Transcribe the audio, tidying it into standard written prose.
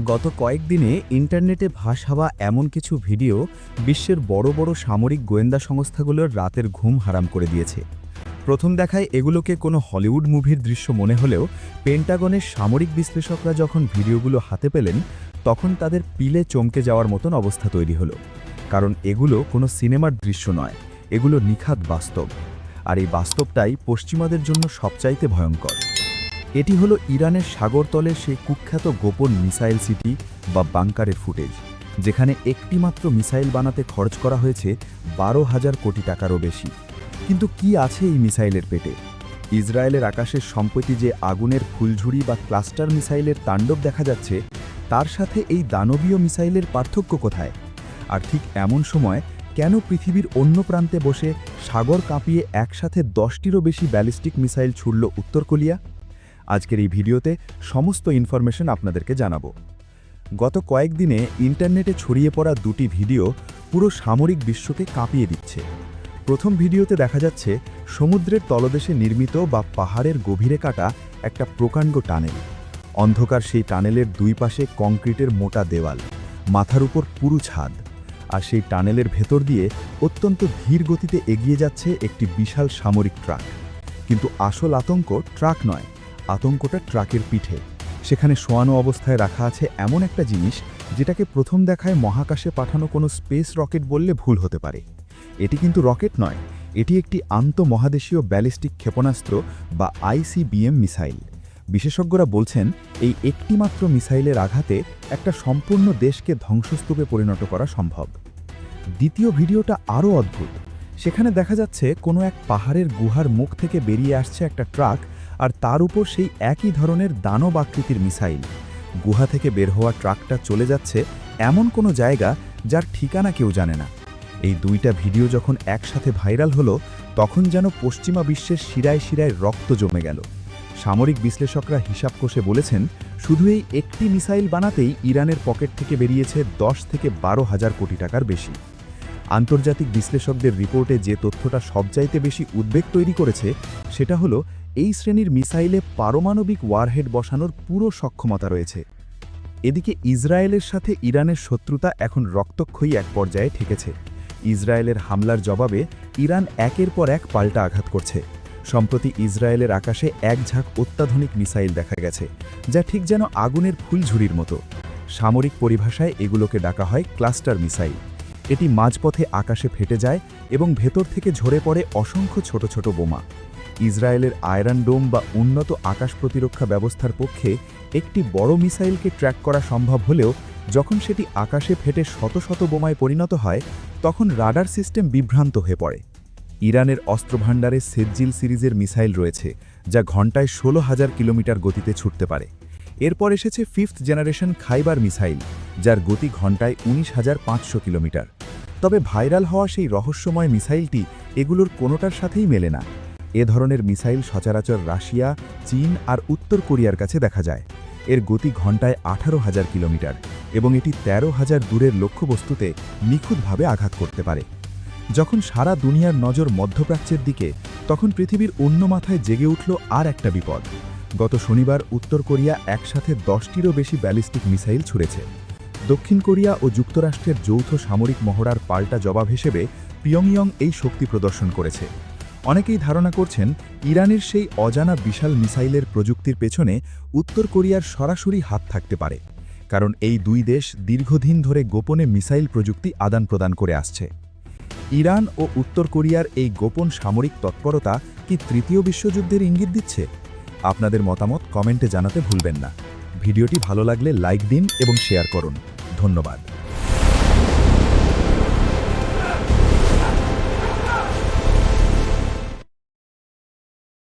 গত কয়েকদিনে ইন্টারনেটে ভাস হওয়া এমন কিছু ভিডিও বিশ্বের বড় বড় সামরিক গোয়েন্দা সংস্থাগুলোর রাতের ঘুম হারাম করে দিয়েছে। প্রথম দেখায় এগুলোকে কোনো হলিউড মুভির দৃশ্য মনে হলেও পেন্টাগনের সামরিক বিশ্লেষকরা যখন ভিডিওগুলো হাতে পেলেন তখন তাদের পিলে চমকে যাওয়ার মতন অবস্থা তৈরি হলো। কারণ এগুলো কোনো সিনেমার দৃশ্য নয়, এগুলো নিখাত বাস্তব। আর এই বাস্তবটাই পশ্চিমাদের জন্য সবচাইতে ভয়ঙ্কর। এটি হলো ইরানের সাগরতলের সেই কুখ্যাত গোপন মিসাইল সিটি বা বাংকারের ফুটেজ, যেখানে একটিমাত্র মিসাইল বানাতে খরচ করা হয়েছে 12,000 কোটি টাকারও বেশি। কিন্তু কি আছে এই মিসাইলের পেটে? ইসরায়েলের আকাশের সম্প্রতি যে আগুনের ফুলঝুরি বা ক্লাস্টার মিসাইলের তাণ্ডব দেখা যাচ্ছে, তার সাথে এই দানবীয় মিসাইলের পার্থক্য কোথায়? আর ঠিক এমন সময় কেন পৃথিবীর অন্য প্রান্তে বসে সাগর কাঁপিয়ে একসাথে 10টিরও বেশি ব্যালিস্টিক মিসাইল ছুড়ল উত্তর কোরিয়া? আজকের এই ভিডিওতে সমস্ত ইনফরমেশন আপনাদেরকে জানাবো। গত কয়েকদিনে ইন্টারনেটে ছড়িয়ে পড়া দুটি ভিডিও পুরো সামরিক বিশ্বকে কাঁপিয়ে দিচ্ছে। প্রথম ভিডিওতে দেখা যাচ্ছে সমুদ্রের তলদেশে নির্মিত বা পাহাড়ের গভীরে কাটা একটা প্রকাণ্ড টানেল। অন্ধকার সেই টানেলের দুই পাশে কংক্রিটের মোটা দেওয়াল, মাথার উপর পুরু ছাদ, আর সেই টানেলের ভেতর দিয়ে অত্যন্ত ধীর গতিতে এগিয়ে যাচ্ছে একটি বিশাল সামরিক ট্রাক। কিন্তু আসল আতঙ্ক ট্রাক নয়, আতঙ্কটা ট্রাকের পিঠে। সেখানে শোয়ানো অবস্থায় রাখা আছে এমন একটা জিনিস যেটাকে প্রথম দেখায় মহাকাশে পাঠানো কোনো স্পেস রকেট বললে ভুল হতে পারে। এটি কিন্তু রকেট নয়, এটি একটি আন্তঃমহাদেশীয় ব্যালিস্টিক ক্ষেপণাস্ত্র বা ICBM মিসাইল। বিশেষজ্ঞরা বলছেন এই একটিমাত্র মিসাইলের আঘাতে একটা সম্পূর্ণ দেশকে ধ্বংসস্তূপে পরিণত করা সম্ভব। দ্বিতীয় ভিডিওটা আরও অদ্ভুত। সেখানে দেখা যাচ্ছে কোনো এক পাহাড়ের গুহার মুখ থেকে বেরিয়ে আসছে একটা ট্রাক, আর তার উপর সেই একই ধরনের দানব আকৃতির মিসাইল। গুহা থেকে বের হওয়া ট্রাকটা চলে যাচ্ছে এমন কোনো জায়গা যার ঠিকানা কেউ জানে না। এই দুইটা ভিডিও যখন একসাথে ভাইরাল হলো তখন যেন পশ্চিমা বিশ্বের শিরায় শিরায় রক্ত জমে গেল। সামরিক বিশ্লেষকরা হিসাব কষে বলেছেন শুধু এই একটি মিসাইল বানাতেই ইরানের পকেট থেকে বেরিয়েছে 10 থেকে 12,000 কোটি টাকার বেশি। আন্তর্জাতিক বিশ্লেষকদের রিপোর্টে যে তথ্যটা সবচাইতে বেশি উদ্বেগ তৈরি করেছে সেটা হলো এই শ্রেণীর মিসাইলে পারমাণবিক ওয়ারহেড বসানোর পুরো সক্ষমতা রয়েছে। এদিকে ইসরায়েলের সাথে ইরানের শত্রুতা এখন রক্তক্ষয়ী এক পর্যায়ে ঠেকেছে। ইসরায়েলের হামলার জবাবে ইরান একের পর এক পাল্টা আঘাত করছে। সম্প্রতি ইসরায়েলের আকাশে এক ঝাঁক অত্যাধুনিক মিসাইল দেখা গেছে, যা ঠিক যেন আগুনের ফুলঝুরির মতো। সামরিক পরিভাষায় এগুলোকে ডাকা হয় ক্লাস্টার মিসাইল। এটি মাঝপথে আকাশে ফেটে যায় এবং ভেতর থেকে ঝরে পড়ে অসংখ্য ছোট ছোট বোমা। ইসরায়েলের আয়রন ডোম বা উন্নত আকাশ প্রতিরক্ষা ব্যবস্থার পক্ষে একটি বড় মিসাইলকে ট্র্যাক করা সম্ভব হলেও যখন সেটি আকাশে ফেটে শত শত বোমায় পরিণত হয় তখন রাডার সিস্টেম বিভ্রান্ত হয়ে পড়ে। ইরানের অস্ত্রভাণ্ডারে সেজ্জিল সিরিজের মিসাইল রয়েছে, যা ঘণ্টায় 16,000 কিলোমিটার গতিতে ছুটতে পারে। এরপর এসেছে 5th জেনারেশন খাইবার মিসাইল, যার গতি ঘণ্টায় 19,500 কিলোমিটার। তবে ভাইরাল হওয়া সেই রহস্যময় মিসাইলটি এগুলোর কোনোটার সাথেই মেলে না। এ ধরনের মিসাইল সচরাচর রাশিয়া, চীন আর উত্তর কোরিয়ার কাছে দেখা যায়। এর গতি ঘণ্টায় 18,000 কিলোমিটার এবং এটি 13,000 দূরের লক্ষ্যবস্তুতে নিখুঁতভাবে আঘাত করতে পারে। যখন সারা দুনিয়ার নজর মধ্যপ্রাচ্যের দিকে, তখন পৃথিবীর অন্য মাথায় জেগে উঠল আর একটা বিপদ। গত শনিবার উত্তর কোরিয়া একসাথে 10টিরও বেশি ব্যালিস্টিক মিসাইল ছুড়েছে। দক্ষিণ কোরিয়া ও যুক্তরাষ্ট্রের যৌথ সামরিক মহড়ার পাল্টা জবাব হিসেবে পিয়ংইয়ং এই শক্তি প্রদর্শন করেছে। অনেকেই ধারণা করছেন ইরানের সেই অজানা বিশাল মিসাইলের প্রযুক্তির পেছনে উত্তর কোরিয়ার সরাসরি হাত থাকতে পারে, কারণ এই দুই দেশ দীর্ঘদিন ধরে গোপনে মিসাইল প্রযুক্তি আদান প্রদান করে আসছে। ইরান ও উত্তর কোরিয়ার এই গোপন সামরিক তৎপরতা কি তৃতীয় বিশ্বযুদ্ধের ইঙ্গিত দিচ্ছে? আপনাদের মতামত কমেন্টে জানাতে ভুলবেন না। ভিডিওটি ভালো লাগলে লাইক দিন এবং শেয়ার করুন। ধন্যবাদ।